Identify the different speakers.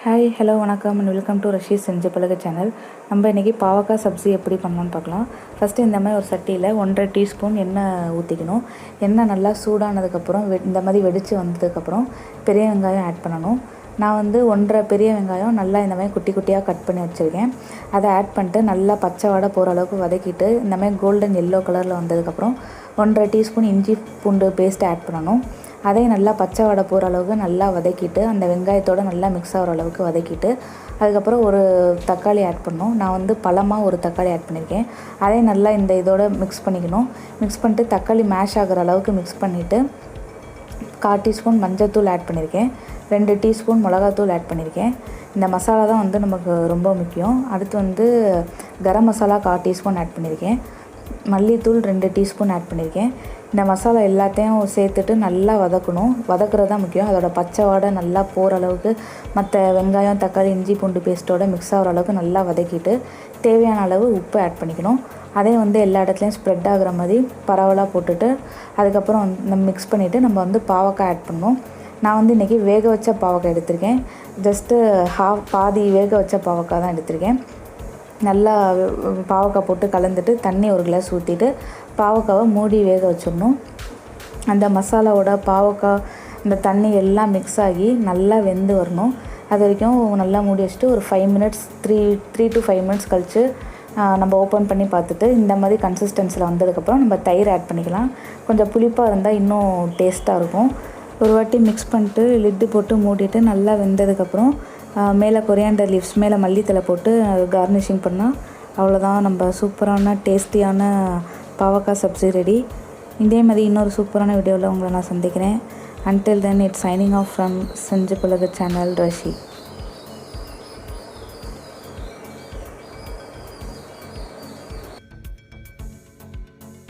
Speaker 1: Hi hello வணக்கம் and welcome to Rashi செஞ்சு பழகு சேனல். நம்ம இன்றைக்கி பாவக்காய் சப்ஸி எப்படி பண்ணணும்னு பார்க்கலாம். ஃபஸ்ட்டு இந்த மாதிரி ஒரு சட்டியில் 1.5 டீஸ்பூன் எண்ணெய் ஊற்றிக்கணும். எண்ணெய் நல்லா சூடானதுக்கப்புறம் இந்த மாதிரி வெடித்து வந்ததுக்கப்புறம் பெரிய வெங்காயம் ஆட் பண்ணணும். நான் வந்து 1.5 பெரிய வெங்காயம் நல்லா இந்த மாதிரி குட்டி குட்டியாக கட் பண்ணி வச்சுருக்கேன். அதை ஆட் பண்ணிட்டு நல்லா பச்சை வாடை போகிற அளவுக்கு வதக்கிட்டு இந்த மாதிரி கோல்டன் எல்லோ கலரில் வந்ததுக்கப்புறம் 1.5 டீஸ்பூன் இஞ்சி பூண்டு பேஸ்ட் ஆட் பண்ணணும். அதையும் நல்லா பச்சை வாடை போகிற அளவுக்கு நல்லா வதக்கிட்டு அந்த வெங்காயத்தோடு நல்லா மிக்ஸ் ஆகிற அளவுக்கு வதக்கிட்டு அதுக்கப்புறம் ஒரு தக்காளி ஆட் பண்ணணும். நான் வந்து பழமாக ஒரு தக்காளி ஆட் பண்ணியிருக்கேன். அதையும் நல்லா இந்த இதோட மிக்ஸ் பண்ணிக்கணும். மிக்ஸ் பண்ணிட்டு தக்காளி மேஷ் ஆகிற அளவுக்கு மிக்ஸ் பண்ணிவிட்டு 1/4 டீஸ்பூன் மஞ்சள்தூள் ஆட் பண்ணியிருக்கேன். 2 டீஸ்பூன் மிளகாத்தூள் ஆட் பண்ணியிருக்கேன். இந்த மசாலா தான் வந்து நமக்கு ரொம்ப முக்கியம். அடுத்து வந்து கரம் மசாலா 1/4 டீஸ்பூன் ஆட் பண்ணியிருக்கேன். மல்லித்தூள் 2 டீஸ்பூன் ஆட் பண்ணியிருக்கேன். இந்த மசாலா எல்லாத்தையும் சேர்த்துட்டு நல்லா வதக்கணும். வதக்குறது தான் முக்கியம். அதோட பச்சை வாடை நல்லா போகிற அளவுக்கு மற்ற வெங்காயம் தக்காளி இஞ்சி பூண்டு பேஸ்ட்டோட மிக்ஸ் ஆகிற அளவுக்கு நல்லா வதக்கிட்டு தேவையான அளவு உப்பு ஆட் பண்ணிக்கணும். அதே வந்து எல்லா இடத்துலையும் ஸ்ப்ரெட் ஆகிற மாதிரி பரவலாக போட்டுட்டு அதுக்கப்புறம் நம்ம மிக்ஸ் பண்ணிவிட்டு நம்ம வந்து பாவக்காய் ஆட் பண்ணணும். நான் வந்து இன்றைக்கி வேக வச்ச பாவக்காய் எடுத்திருக்கேன். ஜஸ்ட்டு பாதி வேக வச்ச பாவக்காய் தான் எடுத்திருக்கேன். நல்லா பாவக்காய் போட்டு கலந்துட்டு தண்ணி ஒரு கிளாஸ் ஊற்றிட்டு பாவக்காவை மூடி வேக வச்சிடணும். அந்த மசாலாவோட பாவக்காய் இந்த தண்ணி எல்லாம் மிக்ஸ் ஆகி நல்லா வெந்து வரணும். அது வரைக்கும் நல்லா மூடி வச்சுட்டு ஒரு 5 மினிட்ஸ் 3 to 5 மினிட்ஸ் கழித்து நம்ம ஓப்பன் பண்ணி பார்த்துட்டு இந்த மாதிரி கன்சிஸ்டன்சியில் வந்ததுக்கப்புறம் நம்ம தயிர் ஆட் பண்ணிக்கலாம். கொஞ்சம் புளிப்பாக இருந்தால் இன்னும் டேஸ்ட்டாக இருக்கும். ஒரு வாட்டி மிக்ஸ் பண்ணிட்டு லிட்டு போட்டு மூடிட்டு நல்லா வெந்ததுக்கப்புறம் மேலே கொரியாண்டர் லீவ்ஸ் மேலே மல்லித்தலை போட்டு கார்னிஷிங் பண்ணால் அவ்வளோதான், நம்ம சூப்பரான டேஸ்டியான பாவக்காய் சப்ஸி ரெடி. இதே மாதிரி இன்னொரு சூப்பரான வீடியோவில் உங்களை நான் சந்திக்கிறேன். Until then, it's signing off from Senju Palaga channel, Rashi.